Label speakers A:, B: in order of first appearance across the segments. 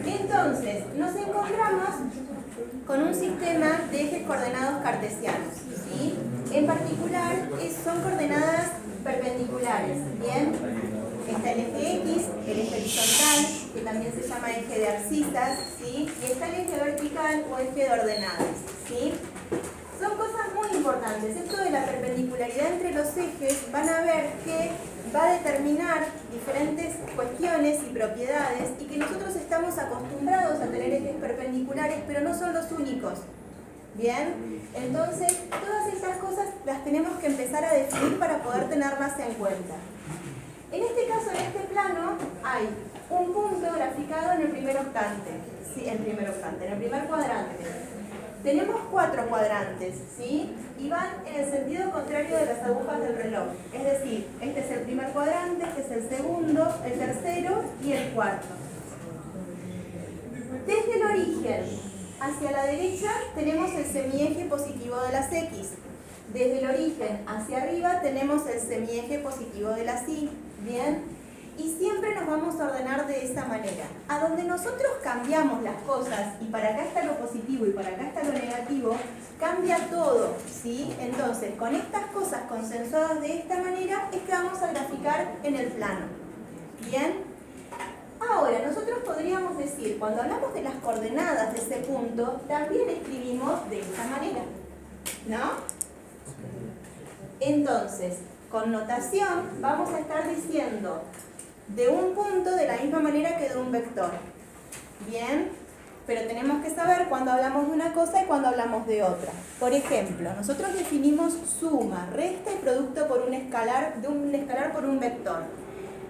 A: Entonces, nos encontramos con un sistema de ejes coordenados cartesianos, ¿sí? En particular, son coordenadas perpendiculares, ¿bien? Está el eje X, el eje horizontal, que también se llama eje de abscisas, ¿sí? Y está el eje vertical o eje de ordenadas, ¿sí? Son cosas muy importantes. Esto de la perpendicularidad entre los ejes van a ver que va a determinar diferentes cuestiones y propiedades y que nosotros estamos acostumbrados a tener ejes perpendiculares, pero no son los únicos. ¿Bien? Entonces, todas estas cosas las tenemos que empezar a definir para poder tenerlas en cuenta. En este caso, en este plano, hay un punto graficado en el primer octante. Sí, en el primer cuadrante. Tenemos 4 cuadrantes, ¿sí? Y van en el sentido contrario de las agujas del reloj. Es decir, este es el primer cuadrante, este es el segundo, el tercero y el cuarto. Desde el origen hacia la derecha tenemos el semieje positivo de las X. Desde el origen hacia arriba tenemos el semieje positivo de las Y. ¿Bien? Y siempre nos vamos a ordenar de esa manera. A donde nosotros cambiamos las cosas, y para acá está lo positivo y para acá está lo negativo, cambia todo, ¿sí? Entonces, con estas cosas consensuadas de esta manera, es que vamos a graficar en el plano. ¿Bien? Ahora, nosotros podríamos decir, cuando hablamos de las coordenadas de ese punto, también escribimos de esta manera, ¿no? Entonces, con notación, vamos a estar diciendo de un punto de la misma manera que de un vector. ¿Bien? Pero tenemos que saber cuando hablamos de una cosa y cuando hablamos de otra. Por ejemplo, nosotros definimos suma, resta y producto por un escalar, de un escalar por un vector.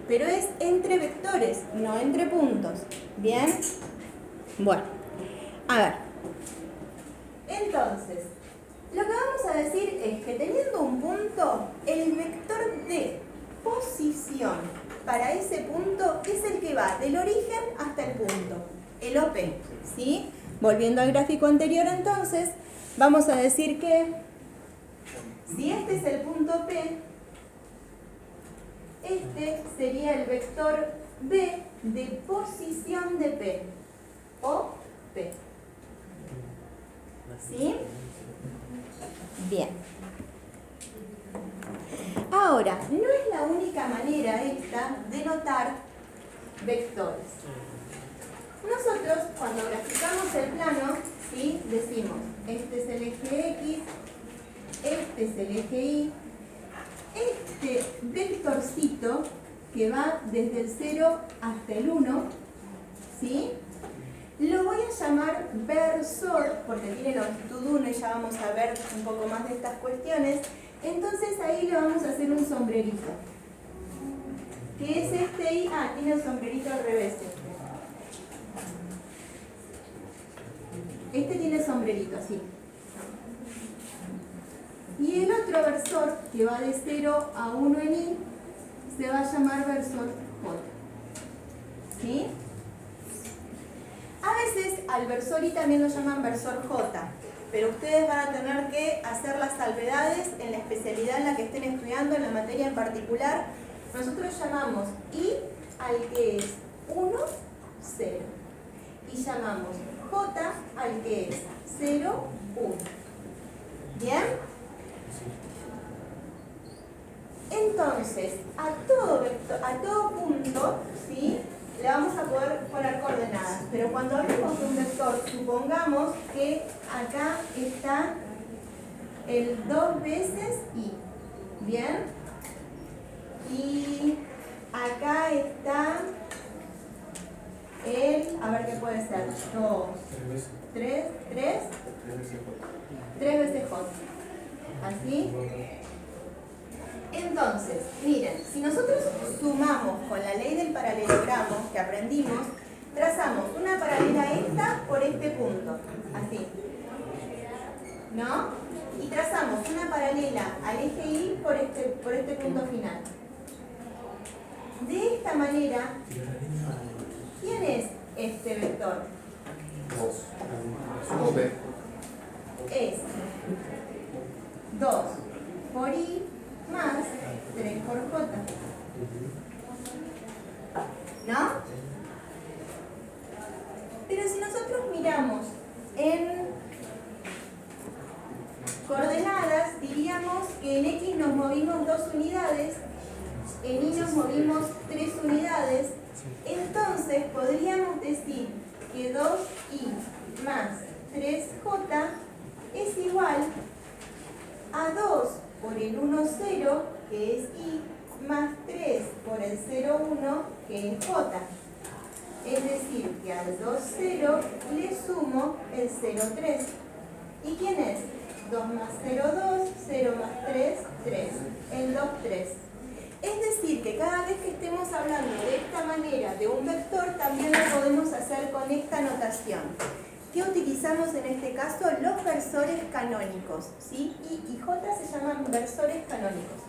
A: Pero es entre vectores, no entre puntos. ¿Bien? Bueno, a ver. Entonces, lo que vamos a decir es que teniendo un punto, el vector de posición para ese punto es el que va del origen hasta el punto, el OP, ¿sí? Volviendo al gráfico anterior entonces, vamos a decir que si este es el punto P, este sería el vector B de posición de P, o P, ¿sí? Bien. Ahora, no es la única manera esta de notar vectores. Nosotros, cuando graficamos el plano, ¿sí? Decimos, este es el eje X, este es el eje Y, este vectorcito que va desde el 0 hasta el 1, ¿sí? Lo voy a llamar versor, porque tiene longitud 1 y ya vamos a ver un poco más de estas cuestiones. Entonces ahí le vamos a hacer un sombrerito. ¿Qué es este Y? Ah, tiene el sombrerito al revés. Este tiene el sombrerito, así. Y el otro versor, que va de 0 a 1 en Y, se va a llamar versor J. ¿Sí? A veces al versor Y también lo llaman versor J. Pero ustedes van a tener que hacer las salvedades en la especialidad en la que estén estudiando, en la materia en particular. Nosotros llamamos I al que es 1, 0. Y llamamos J al que es 0, 1. ¿Bien? Entonces, a todo punto, ¿sí? Le vamos a poder poner coordenadas, pero cuando hablemos de un vector, supongamos que acá está el 2 veces Y, ¿bien? Y acá está el, a ver qué puede ser, 2, 3 veces J, ¿así? Entonces, miren, si nosotros sumamos con la ley del paralelogramo que aprendimos, trazamos una paralela a esta por este punto, así, ¿no? Y trazamos una paralela al eje Y por este punto final. De esta manera, ¿quién es este vector? Es 2 por Y más 3 por J. ¿No? Pero si nosotros miramos en coordenadas, diríamos que en X nos movimos 2 unidades, en Y nos movimos 3 unidades, entonces podríamos decir que 2Y más 3J es igual a 2 por el 1, 0, que es Y, más 3 por el 0, 1, que es J. Es decir, que al 2, 0 le sumo el 0, 3. ¿Y quién es? 2 más 0, 2, 0 más 3, 3. El 2, 3. Es decir, que cada vez que estemos hablando de esta manera de un vector, también lo podemos hacer con esta notación. ¿Qué utilizamos en este caso? Los versores canónicos, ¿sí? I y J se llaman versores canónicos.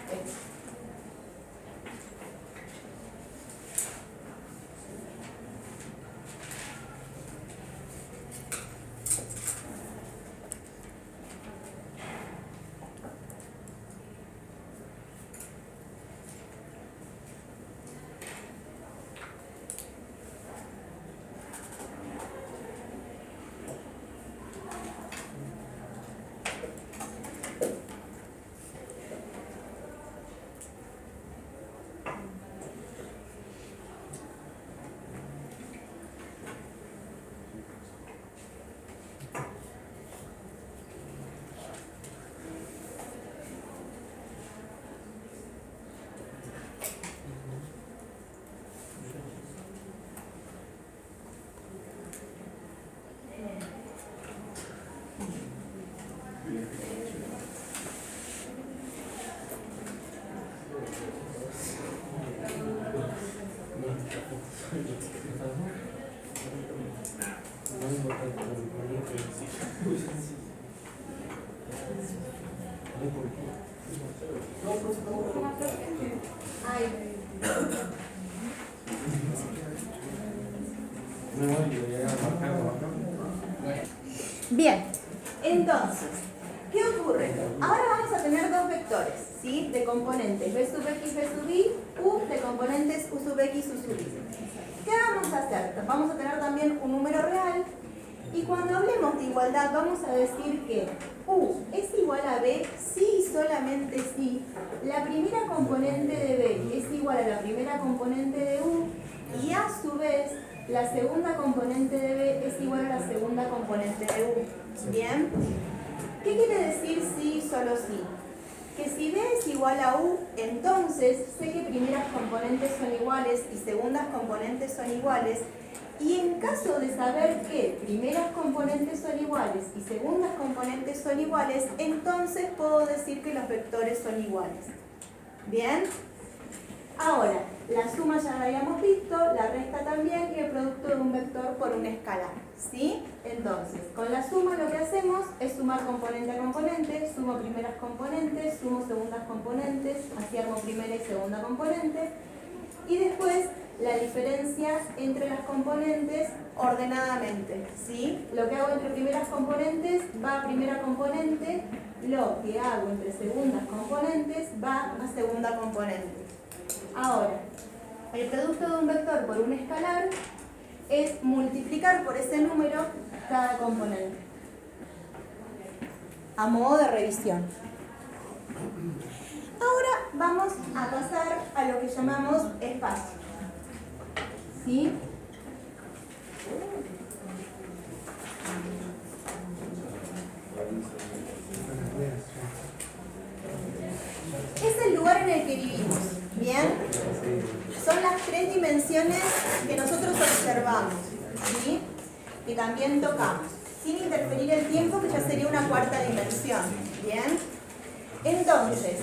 A: Bien, entonces, ¿qué ocurre? Ahora vamos a tener dos vectores, ¿sí? De componentes B sub X, B sub Y, U de componentes U sub X, U sub Y. ¿Qué vamos a hacer? Vamos a tener también un número real y cuando hablemos de igualdad vamos a decir que U es igual a B si y solamente si la primera componente de B es igual a la primera componente de U y a su vez la segunda componente de B es igual a la segunda componente de U. ¿Bien? ¿Qué quiere decir si y solo si? Que si B es igual a U, entonces sé que primeras componentes son iguales y segundas componentes son iguales. Y en caso de saber que primeras componentes son iguales y segundas componentes son iguales, entonces puedo decir que los vectores son iguales. ¿Bien? Ahora, la suma ya la habíamos visto, la resta también y el producto de un vector por un escalar. ¿Sí? Entonces, con la suma lo que hacemos es sumar componente a componente, sumo primeras componentes, sumo segundas componentes, así armo primera y segunda componente. Y después la diferencia entre las componentes ordenadamente. ¿Sí? Lo que hago entre primeras componentes va a primera componente, lo que hago entre segundas componentes va a segunda componente. Ahora, el producto de un vector por un escalar es multiplicar por ese número cada componente. A modo de revisión. Ahora vamos a pasar a lo que llamamos espacio. ¿Sí? Es el lugar en el que vivimos. ¿Bien? Son las 3 dimensiones que nosotros observamos, ¿sí? Y también tocamos, sin interferir el tiempo, que ya sería una 4ª dimensión. ¿Bien? Entonces,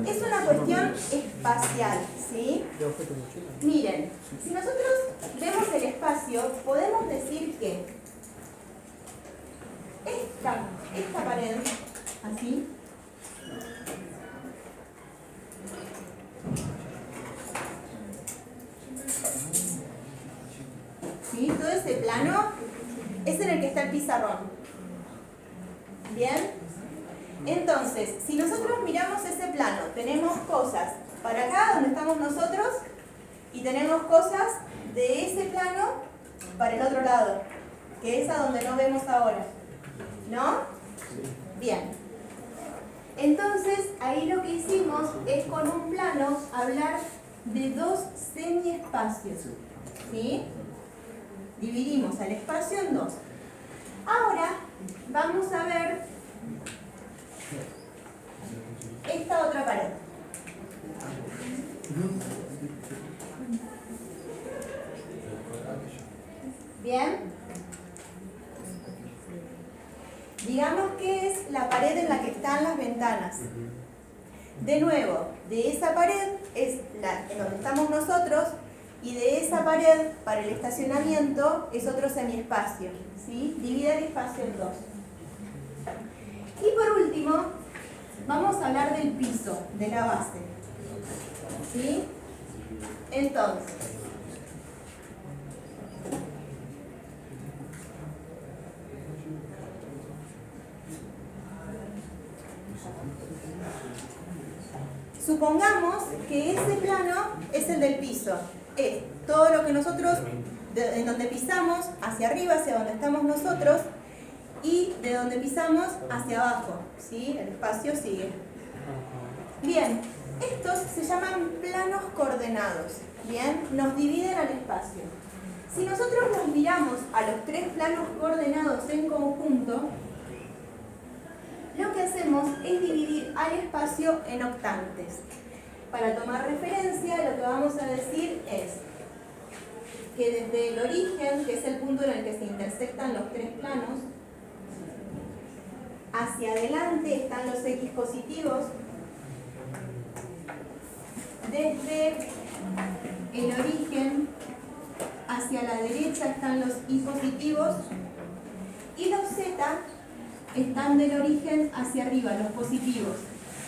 A: es una cuestión espacial, ¿sí? Miren, si nosotros vemos el espacio, podemos decir que esta pared, así, ¿sí? Todo ese plano es en el que está el pizarrón. ¿Bien? Entonces, si nosotros miramos ese plano, tenemos cosas para acá donde estamos nosotros y tenemos cosas de ese plano para el otro lado. que es a donde no vemos ahora. ¿No? Bien. Entonces, ahí lo que hicimos es con un plano hablar de dos semiespacios. ¿Sí? Dividimos al espacio en dos. Ahora vamos a ver esta otra pared. Bien. Digamos que es la pared en la que están las ventanas. De nuevo, de esa pared es en donde estamos nosotros, y de esa pared para el estacionamiento es otro semiespacio. ¿Sí? Divide el espacio en dos. Y por último, vamos a hablar del piso, de la base. ¿Sí? Entonces, supongamos que ese plano es el del piso. Es todo lo que nosotros, en donde pisamos, hacia arriba, hacia donde estamos nosotros, y de donde pisamos, hacia abajo. ¿Sí? El espacio sigue. Bien, estos se llaman planos coordenados. Bien, nos dividen al espacio. Si nosotros nos miramos a los tres planos coordenados en conjunto, lo que hacemos es dividir al espacio en octantes. Para tomar referencia, lo que vamos a decir es que desde el origen, que es el punto en el que se intersectan los tres planos, hacia adelante están los X positivos, desde el origen hacia la derecha están los Y positivos y los Z están del origen hacia arriba, los positivos.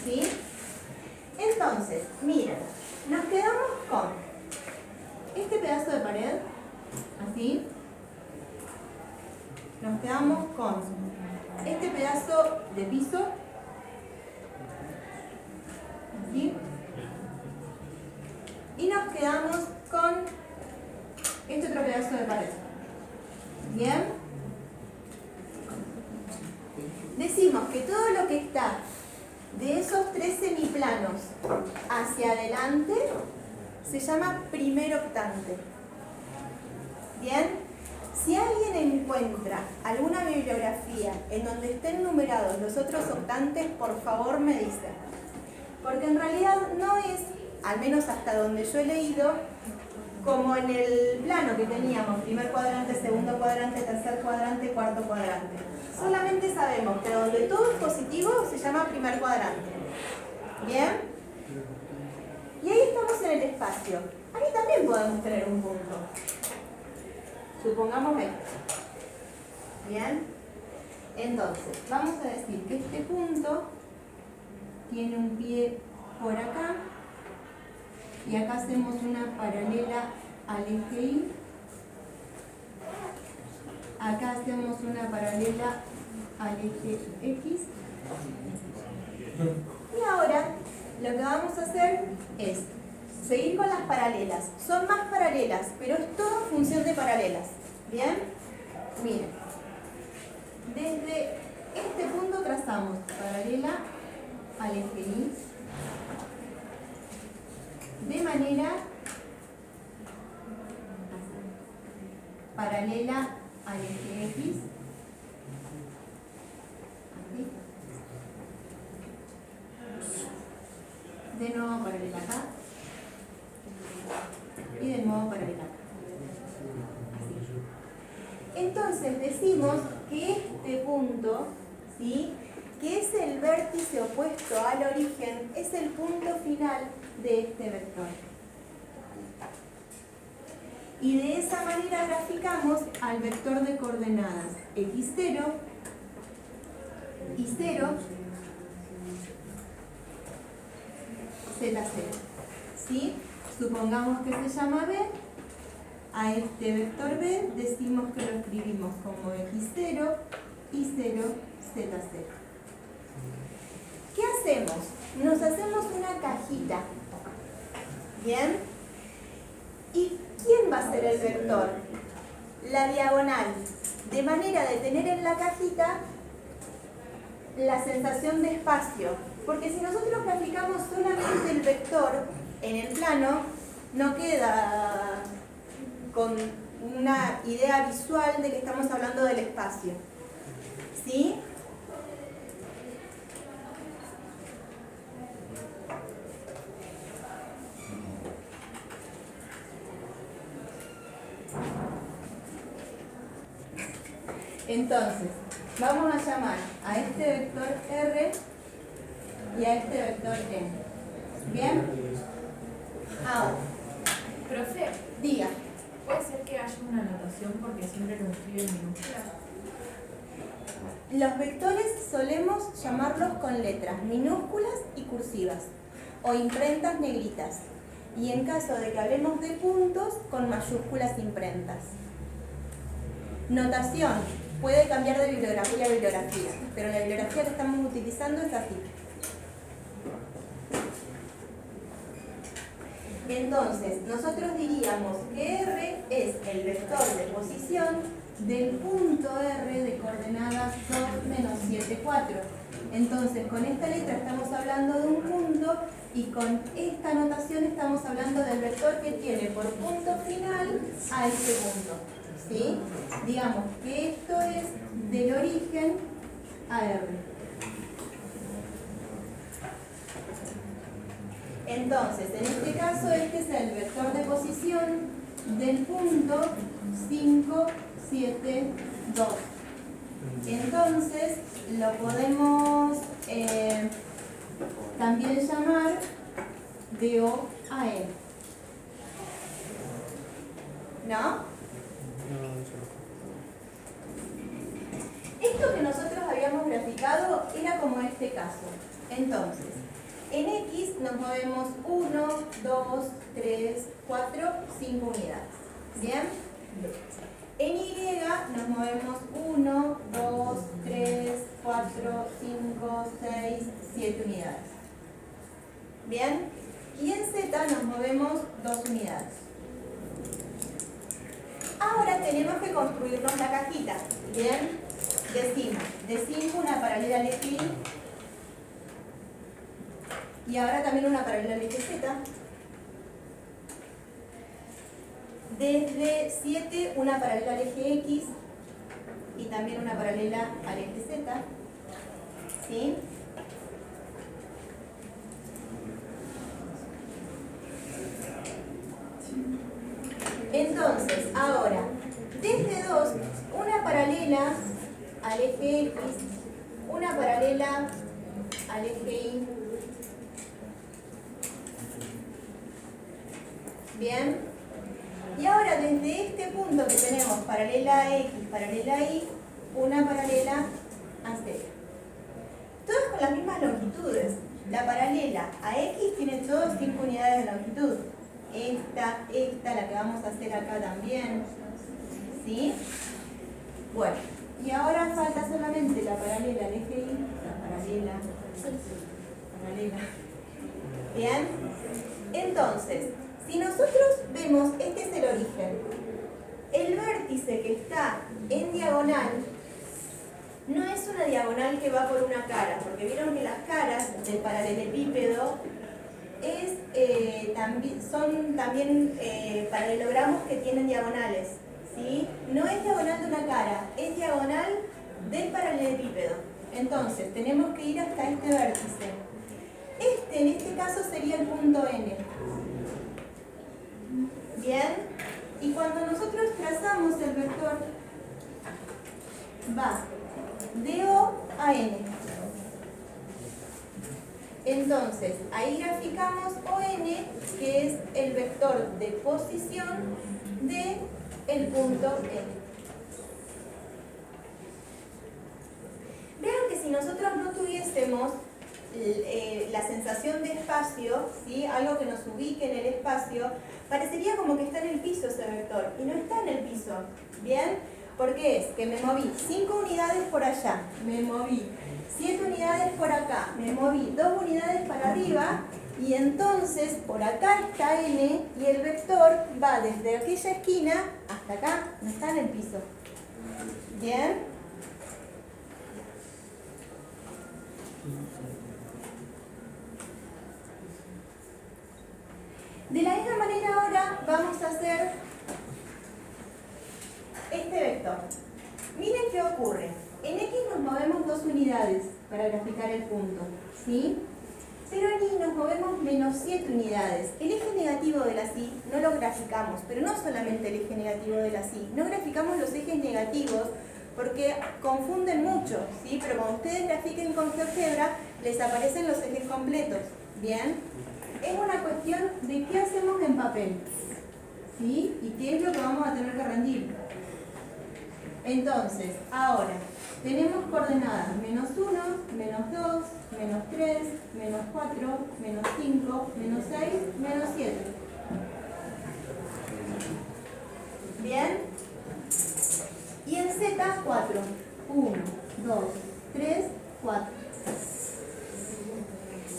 A: ¿Sí? Entonces, miren, nos quedamos con este pedazo de pared, así. Nos quedamos con este pedazo de piso, así. Y nos quedamos con este otro pedazo de pared. ¿Bien? Decimos que todo lo que está de esos tres semiplanos hacia adelante se llama primer octante. ¿Bien? Si alguien encuentra alguna bibliografía en donde estén numerados los otros octantes, por favor me dice. Porque en realidad no es, al menos hasta donde yo he leído, como en el plano que teníamos, primer cuadrante, segundo cuadrante, tercer cuadrante, cuarto cuadrante. Solamente sabemos que donde todo es positivo se llama primer cuadrante. ¿Bien? Y ahí estamos en el espacio. Ahí también podemos tener un punto. Supongamos esto. ¿Bien? Entonces, vamos a decir que este punto tiene un pie por acá y acá hacemos una paralela al eje Y. Acá hacemos una paralela al eje X. Y ahora lo que vamos a hacer es seguir con las paralelas. Son más paralelas, pero es todo función de paralelas. ¿Bien? Miren. Desde este punto trazamos paralela al eje Y. De manera paralela al eje X. Así. De nuevo paralela acá. Y de nuevo paralela acá. Así. Entonces decimos que este punto, ¿sí?, que es el vértice opuesto al origen, es el punto final de este vector. Y de esa manera graficamos al vector de coordenadas x0, y0, z0. ¿Sí? Supongamos que se llama B. A este vector B decimos que lo escribimos como x0, y0, z0. ¿Qué hacemos? Nos hacemos una cajita. ¿Bien? ¿Y quién va a ser el vector? La diagonal de manera de tener en la cajita la sensación de espacio. Porque si nosotros graficamos solamente el vector en el plano, no queda con una idea visual de que estamos hablando del espacio. ¿Sí? Entonces, vamos a llamar a este vector R y a este vector N. ¿Bien? Ahora,
B: Profe,
A: diga.
B: ¿puede ser que haya una anotación porque siempre lo escribe en minúsculas?
A: Los vectores solemos llamarlos con letras minúsculas y cursivas, o imprentas negritas. Y en caso de que hablemos de puntos, con mayúsculas imprentas. Notación. Puede cambiar de bibliografía a bibliografía, pero la bibliografía que estamos utilizando es así. Entonces, nosotros diríamos que R es el vector de posición del punto R de coordenadas 2, menos 7, 4. Entonces, con esta letra estamos hablando de un punto y con esta notación estamos hablando del vector que tiene por punto final a este punto. ¿Sí? Digamos que esto es del origen a R. Entonces, en este caso, este es el vector de posición del punto 5, 7, 2. Entonces, lo podemos también llamar de O a N. ¿No? Esto que nosotros habíamos graficado era como este caso. Entonces, en X nos movemos 1, 2, 3, 4, 5 unidades. ¿Bien? En Y nos movemos 1, 2, 3, 4, 5, 6, 7 unidades. ¿Bien? Y en Z nos movemos 2 unidades. Ahora tenemos que construirnos la cajita. ¿Bien? Decimos, de 5 una paralela al eje Y. Y ahora también una paralela al eje Z. Desde 7 una paralela al eje X y también una paralela al eje Z. ¿Sí? Entonces, ahora, desde 2, una paralela al eje X, una paralela al eje Y. Bien. Y ahora desde este punto que tenemos paralela a X, paralela a Y, una paralela a Z. Todas con las mismas longitudes. La paralela a X tiene todos 5 unidades de longitud. Esta, la que vamos a hacer acá también. ¿Sí? Bueno, y ahora falta solamente la paralela al eje Y, paralela. ¿Bien? Entonces, si nosotros vemos, este es el origen. El vértice que está en diagonal no es una diagonal que va por una cara, porque vieron que las caras del paralelepípedo son también paralelogramos que tienen diagonales. ¿Sí? No es diagonal de una cara, es diagonal del paralelepípedo. Entonces, tenemos que ir hasta este vértice. Este, en este caso, sería el punto N. ¿Bien? Y cuando nosotros trazamos el vector, va de O a N. Entonces, ahí graficamos ON, que es el vector de posición del punto N. Vean que si nosotros no tuviésemos la sensación de espacio, ¿sí? Algo que nos ubique en el espacio, parecería como que está en el piso ese vector, y no está en el piso. ¿Bien? Porque es que me moví 5 unidades por allá, me moví 7 unidades por acá, me moví 2 unidades para arriba, y entonces por acá está N y el vector va desde aquella esquina hasta acá, no está en el piso. ¿Bien? De la misma manera ahora vamos a hacer este vector. Miren qué ocurre. En X nos movemos 2 unidades para graficar el punto, ¿sí? Pero en Y nos movemos menos 7 unidades. El eje negativo de la Y no lo graficamos, pero no solamente el eje negativo de la Y. No graficamos los ejes negativos porque confunden mucho, ¿sí? Pero cuando ustedes grafiquen con GeoGebra, les aparecen los ejes completos, ¿bien? Es una cuestión de qué hacemos en papel, ¿sí? Y qué es lo que vamos a tener que rendir. Entonces, ahora, tenemos coordenadas menos 1, menos 2, menos 3, menos 4, menos 5, menos 6, menos 7. ¿Bien? Y en Z, 4. 1, 2, 3, 4.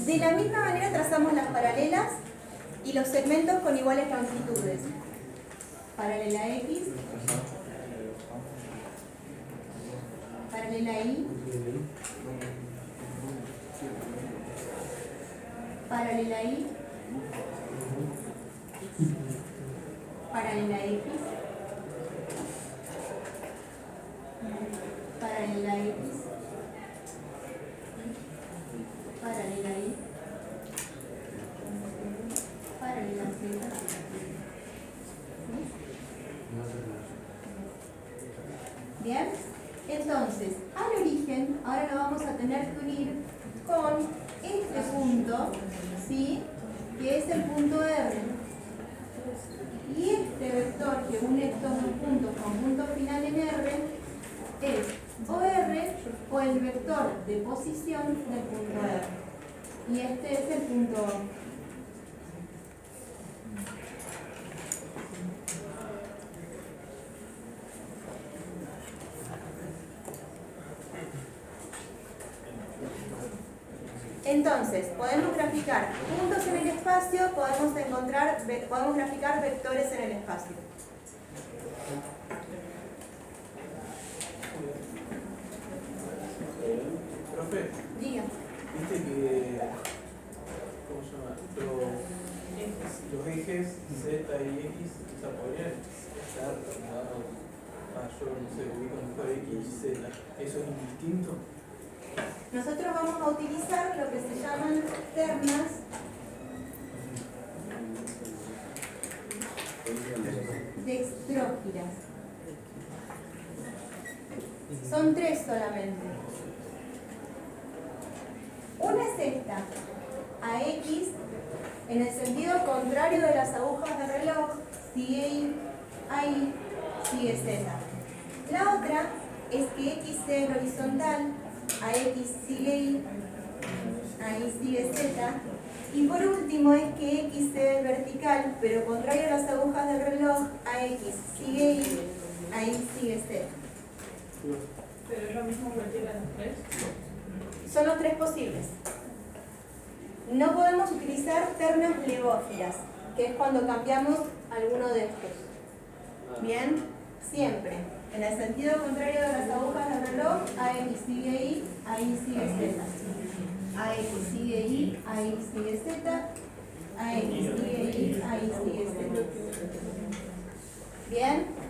A: De la misma manera trazamos las paralelas y los segmentos con iguales longitudes. Paralela X, paralela Y, paralela Y, paralela X, paralela X, paralela Y, paralela Z. Bien, entonces al origen ahora lo vamos a tener que unir con este punto, ¿sí? Que es el punto R. Y este vector que une estos dos puntos con punto final en R es o R o el vector de posición del punto R. Y este es el punto O. Entonces, podemos graficar puntos en el espacio, podemos graficar vectores en el espacio.
C: Profe,
A: Diga.
C: viste que, ¿cómo se llama? Los ejes Z y X, o sea, podrían estar ordenados, yo no sé, ubico mejor X y Z, ¿eso es indistinto?
A: Nosotros vamos a utilizar lo que se llaman ternas dextrógiras. Son 3 solamente. Una es esta, a X, en el sentido contrario de las agujas de reloj, sigue Y, a Y, sigue Z. La otra es que X sea el horizontal, a X sigue Y, a Y sigue Z. Y por último es que X sea el vertical, pero contrario a las agujas del reloj, a X sigue Y, a Y sigue Z.
B: ¿Pero es lo mismo cualquiera de los tres?
A: Son los 3 posibles. No podemos utilizar ternas legógiras, que es cuando cambiamos alguno de estos. Bien, siempre. En el sentido contrario de las agujas del reloj, a X sigue Y, a Y sigue Z. A X sigue Y, a Y sigue Z. A X sigue Y, a Y sigue Z. Bien.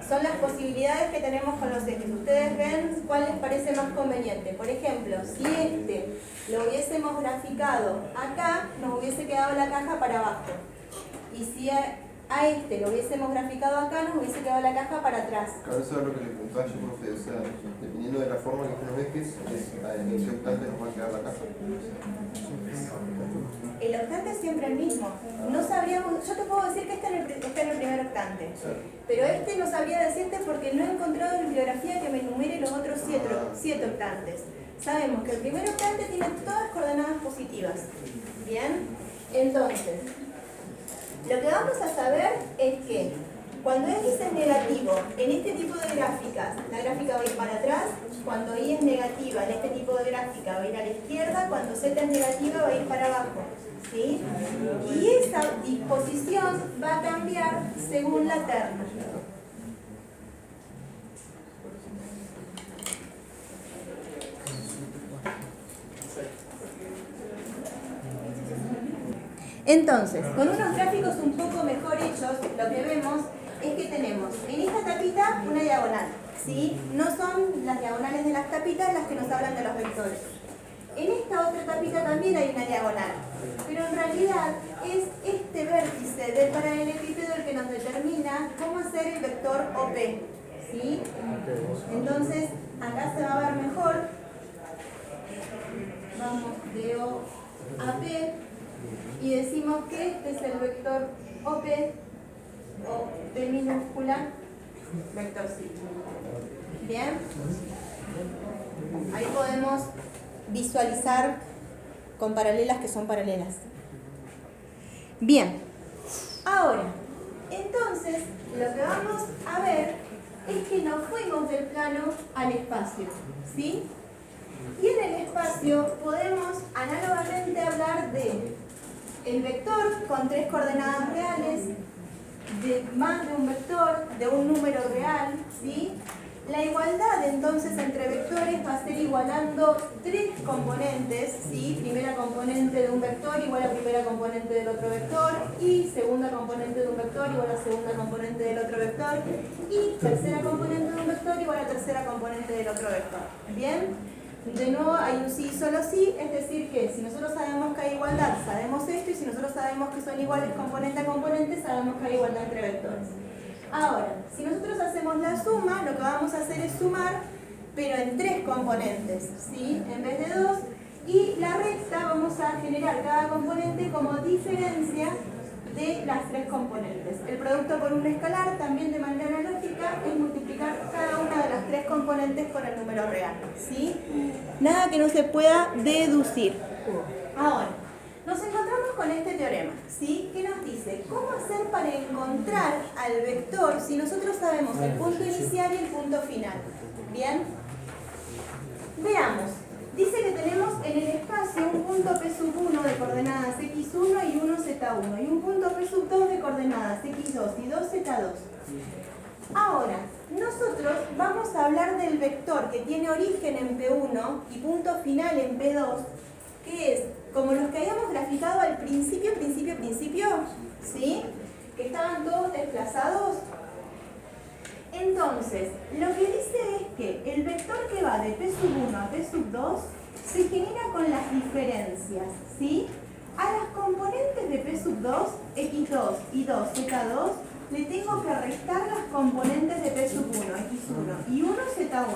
A: Son las posibilidades que tenemos con los ejes. Ustedes ven cuál les parece más conveniente. Por ejemplo, si este lo hubiésemos graficado acá, nos hubiese quedado la caja para abajo. Y si a este lo hubiésemos graficado acá, nos hubiese quedado la caja para atrás.
D: Claro, eso es lo que le preguntaba yo, profe. O sea, dependiendo de la forma que estén los ejes, en qué octante nos va a quedar la caja.
A: El octante es siempre el mismo. No sabríamos, yo te puedo decir que está en el primer octante. Pero este no sabría decirte porque no he encontrado bibliografía que me enumere los otros 7 octantes. Sabemos que el primer octante tiene todas coordenadas positivas. Bien, entonces, lo que vamos a saber es que cuando X es negativo en este tipo de gráficas, la gráfica va a ir para atrás. Cuando Y es negativa en este tipo de gráfica va a ir a la izquierda. Cuando Z es negativa va a ir para abajo. ¿Sí? Y esa disposición va a cambiar según la terna. Entonces, con unos gráficos un poco mejor hechos, lo que vemos es que tenemos en esta tapita una diagonal, ¿sí? No son las diagonales de las tapitas las que nos hablan de los vectores. En esta otra tapita también hay una diagonal, pero en realidad es este vértice del paralelepípedo el que nos determina cómo hacer el vector OP, ¿sí? Entonces, acá se va a ver mejor. Vamos de O a P y decimos que este es el vector OP, o P minúscula, vector sí. Bien, ahí podemos visualizar con paralelas que son paralelas. Bien, ahora, entonces lo que vamos a ver es que nos fuimos del plano al espacio, ¿sí? Y en el espacio podemos análogamente hablar de el vector con 3 coordenadas reales, de más de un vector, de un número real, ¿sí? La igualdad entonces entre vectores va a ser igualando 3 componentes, ¿sí? Primera componente de un vector igual a primera componente del otro vector, y segunda componente de un vector igual a segunda componente del otro vector, y tercera componente de un vector igual a tercera componente del otro vector. ¿Bien? De nuevo hay un sí solo sí, es decir que si nosotros sabemos que hay igualdad, sabemos esto, y si nosotros sabemos que son iguales componente a componente, sabemos que hay igualdad entre vectores. Ahora, si nosotros hacemos la suma, lo que vamos a hacer es sumar, pero en 3 componentes, ¿sí? En vez de 2, y la resta vamos a generar cada componente como diferencia de las 3 componentes. El producto por un escalar, también de manera analógica, es multiplicar cada una de las 3 componentes por el número real, ¿sí? Nada que no se pueda deducir. Ahora, nos encontramos con este teorema, ¿sí? Que nos dice cómo hacer para encontrar al vector si nosotros sabemos el punto inicial y el punto final. ¿Bien? Veamos. Dice que tenemos en el espacio un punto P1 de coordenadas x1 y 1z1 y un punto P2 de coordenadas x2 y 2z2. Ahora, nosotros vamos a hablar del vector que tiene origen en P1 y punto final en P2, que es como los que habíamos graficado al principio, ¿sí? Que estaban todos desplazados. Entonces, lo que dice es que el vector que va de P1 a P2 se genera con las diferencias, ¿sí? A las componentes de P2, x2 y 2z2, le tengo que restar las componentes de P1, x1 y 1z1.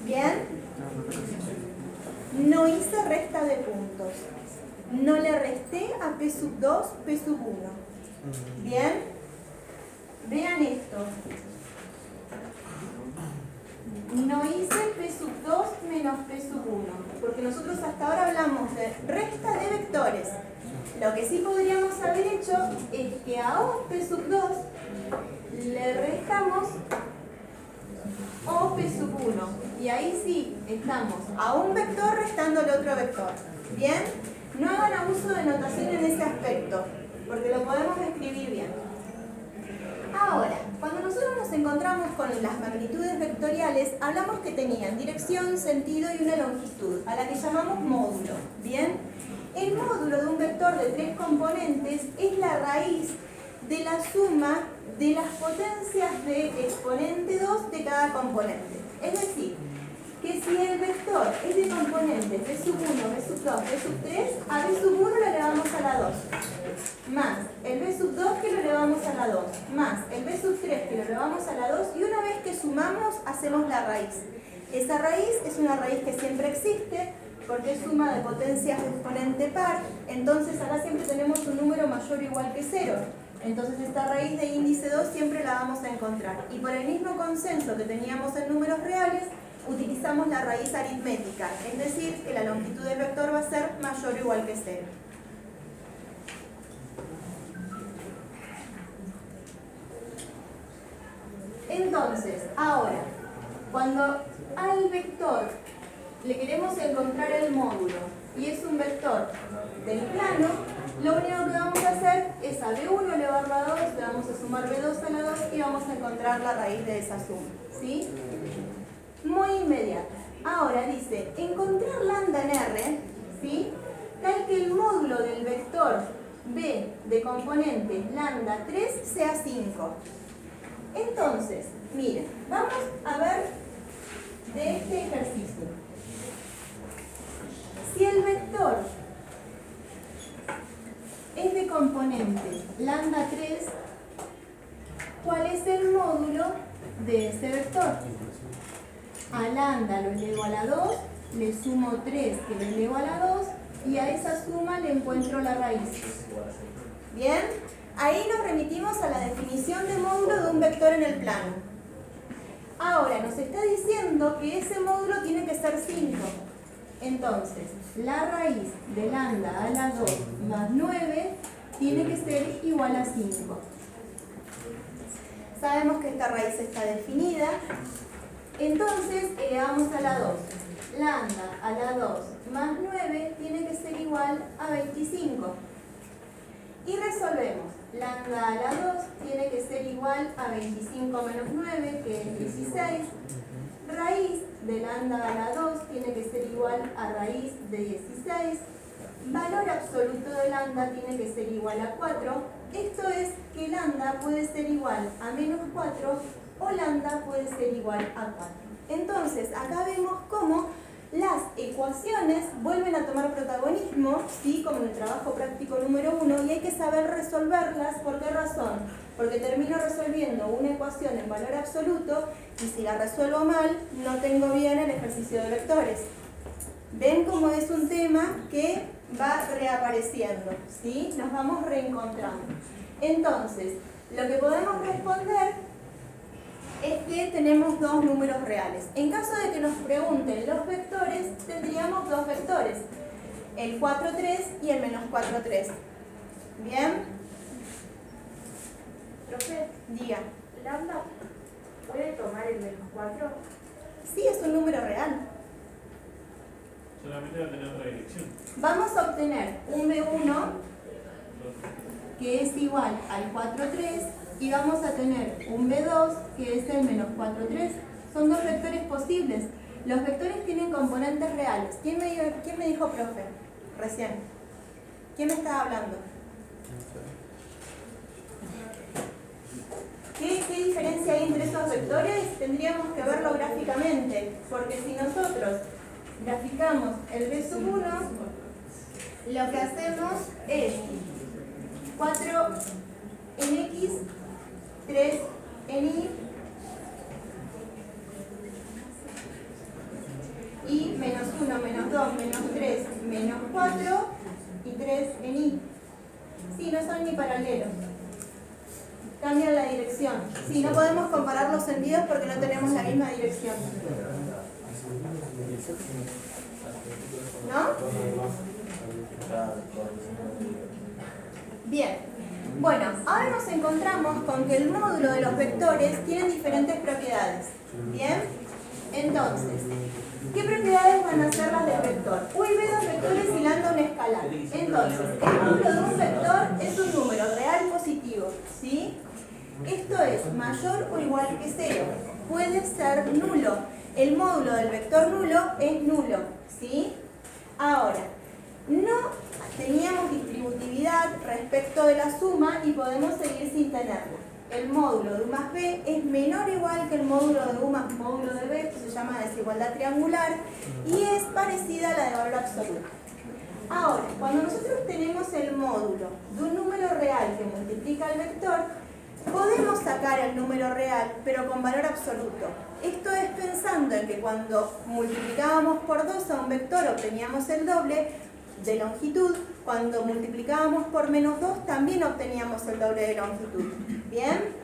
A: ¿Bien? No hice resta de puntos. No le resté a P2, P1. ¿Bien? Vean esto. No hice P2 menos P1, porque nosotros hasta ahora hablamos de resta de vectores. Lo que sí podríamos haber hecho es que a P2 le restamos P1. Y ahí sí estamos a un vector restando el otro vector. ¿Bien? No hagan abuso de notación en ese aspecto, porque lo podemos escribir bien. Ahora, cuando nosotros nos encontramos con las magnitudes vectoriales, hablamos que tenían dirección, sentido y una longitud, a la que llamamos módulo. ¿Bien? El módulo de un vector de 3 componentes es la raíz de la suma de las potencias de exponente 2 de cada componente. Es decir, que si el vector es de componentes B1, B2, B3, a B1 lo elevamos a la 2, más el B2 que lo elevamos a la 2, más el B3 que lo elevamos a la 2, y una vez que sumamos hacemos la raíz. Esa raíz es una raíz que siempre existe porque es suma de potencias de exponente par, entonces acá siempre tenemos un número mayor o igual que 0. Entonces esta raíz de índice 2 siempre la vamos a encontrar. Y por el mismo consenso que teníamos en números reales, utilizamos la raíz aritmética, es decir, que la longitud del vector va a ser mayor o igual que 0. Entonces, ahora, cuando al vector le queremos encontrar el módulo y es un vector del plano, lo único que vamos a hacer es a B1 elevarlo a 2, le vamos a sumar B2 a la 2 y vamos a encontrar la raíz de esa suma, ¿sí? Muy inmediata. Ahora dice, encontrar lambda en R, ¿sí? tal que el módulo del vector b de componentes lambda 3 sea 5. Entonces, miren, vamos a ver de este ejercicio. Si el vector es de componente lambda 3, ¿cuál es el módulo de ese vector? A lambda lo elevo a la 2, le sumo 3 que lo elevo a la 2 y a esa suma le encuentro la raíz. ¿Bien? Ahí nos remitimos a la definición de módulo de un vector en el plano. Ahora nos está diciendo que ese módulo tiene que ser 5. Entonces, la raíz de lambda a la 2 más 9 tiene que ser igual a 5. Sabemos que esta raíz está definida. Entonces, elevamos a la 2. Lambda a la 2 más 9 tiene que ser igual a 25. Y resolvemos. Lambda a la 2 tiene que ser igual a 25 menos 9, que es 16. Raíz de lambda a la 2 tiene que ser igual a raíz de 16. Valor absoluto de lambda tiene que ser igual a 4. Esto es que lambda puede ser igual a menos 4 o lambda puede ser igual a 4. Entonces, acá vemos cómo las ecuaciones vuelven a tomar protagonismo, ¿sí? Como en el trabajo práctico número 1, y hay que saber resolverlas. ¿Por qué razón? Porque termino resolviendo una ecuación en valor absoluto y si la resuelvo mal, no tengo bien el ejercicio de vectores. ¿Ven cómo es un tema que va reapareciendo? ¿Sí? Nos vamos reencontrando. Entonces, lo que podemos responder es que tenemos dos números reales. En caso de que nos pregunten los vectores, tendríamos dos vectores, el 4, 3 y el menos 4, 3. ¿Bien?
B: Profe,
A: Diga.
B: ¿lambda puede tomar el menos 4?
A: Sí, es un número real.
E: Solamente va a tener otra dirección.
A: Vamos a obtener un B1 que es igual al 4, 3 y vamos a tener un B2 que es el menos 4, 3. Son dos vectores posibles. Los vectores tienen componentes reales. ¿Quién me dijo, profe? Recién. ¿Quién me estaba hablando? ¿Qué diferencia hay entre esos vectores? Tendríamos que verlo gráficamente, porque si nosotros graficamos el B sub 1, lo que hacemos es 4 en X, 3 en Y y menos 1, menos 2, menos 3, menos 4 y 3 en Y. Sí, no son ni paralelos. Cambian la dirección. Sí, no podemos comparar los sentidos porque no tenemos la misma dirección. ¿No? Bien. Bueno, ahora nos encontramos con que el módulo de los vectores tiene diferentes propiedades. ¿Bien? Entonces, ¿qué propiedades van a ser las del vector? Uy, ve dos vectores y lambda un escalar. Entonces, el módulo de un vector es un número real positivo, ¿sí? Esto es mayor o igual que 0. Puede ser nulo. El módulo del vector nulo es nulo, ¿sí? Ahora, no teníamos distributividad respecto de la suma y podemos seguir sin tenerla. El módulo de U más B es menor o igual que el módulo de U más módulo de B, que se llama desigualdad triangular, y es parecida a la de valor absoluto. Ahora, cuando nosotros tenemos el módulo de un número real que multiplica el vector, podemos sacar el número real, pero con valor absoluto. Esto es pensando en que cuando multiplicábamos por 2 a un vector obteníamos el doble de longitud, cuando multiplicábamos por menos 2 también obteníamos el doble de longitud. ¿Bien?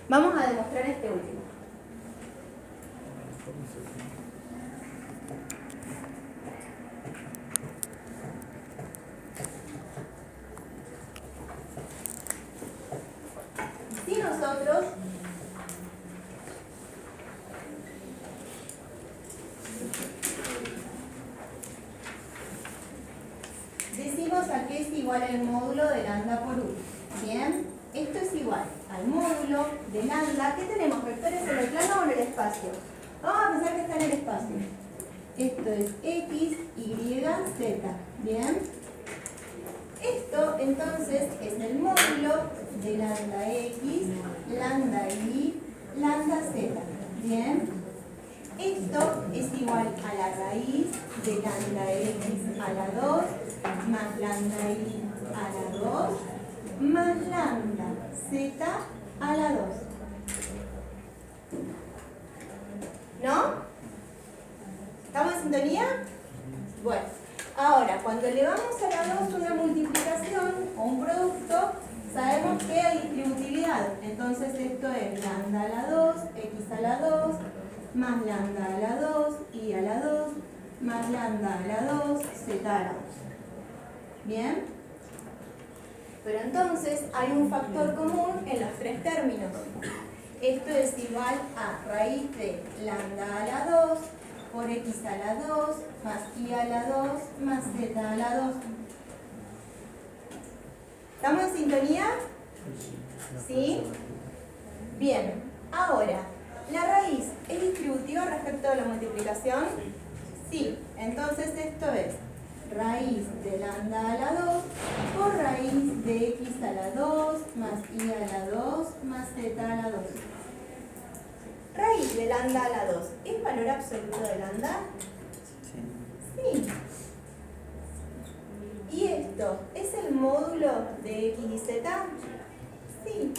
A: Vamos a demostrar este último. Si nosotros decimos a qué es igual el módulo de lambda por 1. Bien, esto es igual al módulo de lambda. ¿Qué tenemos? ¿Vectores en el plano o en el espacio? Vamos a pensar que está en el espacio. Esto es X, Y, Z. ¿Bien? Esto entonces es el módulo de lambda X, lambda Y, lambda Z. ¿Bien? Esto es igual a la raíz de lambda X a la 2 más lambda Y a la 2 más lambda Z a la 2. ¿No? ¿Estamos en sintonía? Bueno, ahora cuando elevamos a la 2 una multiplicación o un producto, sabemos que hay distributividad. Entonces esto es lambda a la 2, X a la 2, más lambda a la 2, Y a la 2, más lambda a la 2, Z a la 2. ¿Bien? Pero entonces hay un factor común en los tres términos. Esto es igual a raíz de lambda a la 2 por X a la 2 más Y a la 2 más Z a la 2. ¿Estamos en sintonía? ¿Sí? Bien. Ahora, ¿la raíz es distributiva respecto a la multiplicación? Sí. Entonces esto es raíz de lambda a la 2 por raíz de X a la 2 más Y a la 2 más Z a la 2. Raíz de lambda a la 2, ¿es valor absoluto de lambda? Sí. ¿Y esto es el módulo de X y Z? Sí.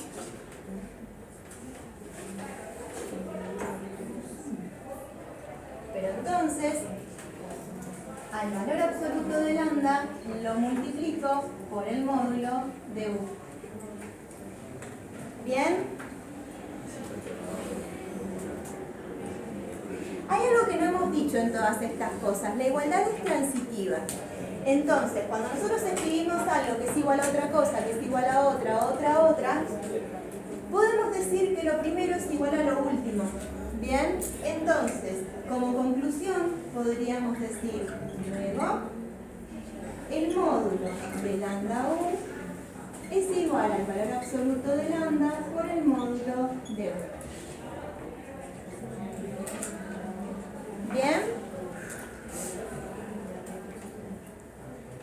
A: Pero entonces, al valor absoluto de lambda lo multiplico por el módulo de U. ¿Bien? Hay algo que no hemos dicho en todas estas cosas. La igualdad es transitiva. Entonces, cuando nosotros escribimos algo que es igual a otra cosa, que es igual a otra, podemos decir que lo primero es igual a lo último. ¿Bien? Entonces, como conclusión, podríamos decir luego, el módulo de lambda U es igual al valor absoluto de lambda por el módulo de U. ¿Bien?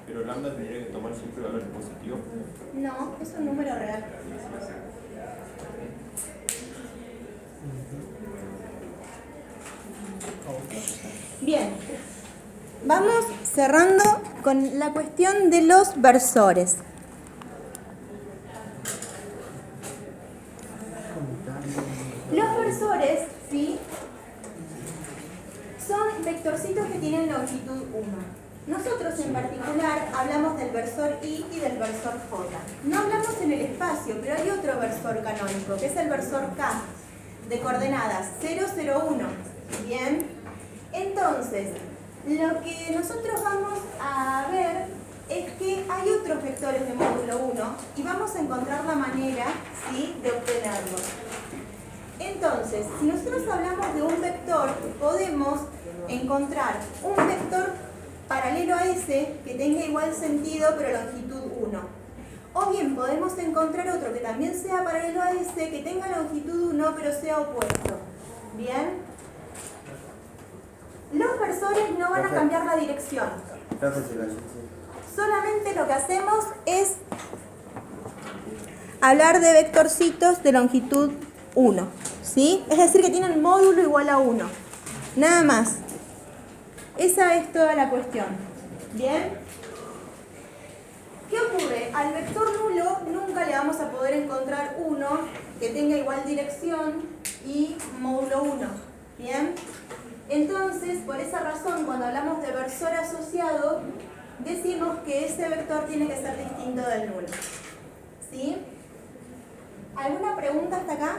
D: Pero lambda tendría que tomar siempre valores positivos.
A: No, es un número real. Bien, vamos cerrando con la cuestión de los versores. Los versores, ¿sí?, son vectorcitos que tienen longitud 1. Nosotros en particular hablamos del versor I y del versor J. No hablamos en el espacio, pero hay otro versor canónico, que es el versor K, de coordenadas 0, 0, 1. ¿Bien? Entonces, lo que nosotros vamos a ver es que hay otros vectores de módulo 1 y vamos a encontrar la manera, ¿sí?, de obtenerlos. Entonces, si nosotros hablamos de un vector, podemos encontrar un vector paralelo a ese que tenga igual sentido pero longitud 1. O bien podemos encontrar otro que también sea paralelo a ese, que tenga longitud 1 pero sea opuesto. ¿Bien? Los versores no van a cambiar la dirección. Solamente lo que hacemos es hablar de vectorcitos de longitud 1. ¿Sí? Es decir, que tienen módulo igual a 1. Nada más. Esa es toda la cuestión. ¿Bien? ¿Qué ocurre? Al vector nulo nunca le vamos a poder encontrar uno que tenga igual dirección y módulo 1. ¿Bien? Entonces, por esa razón, cuando hablamos de versor asociado, decimos que ese vector tiene que ser distinto del nulo. ¿Sí? ¿Alguna pregunta hasta acá?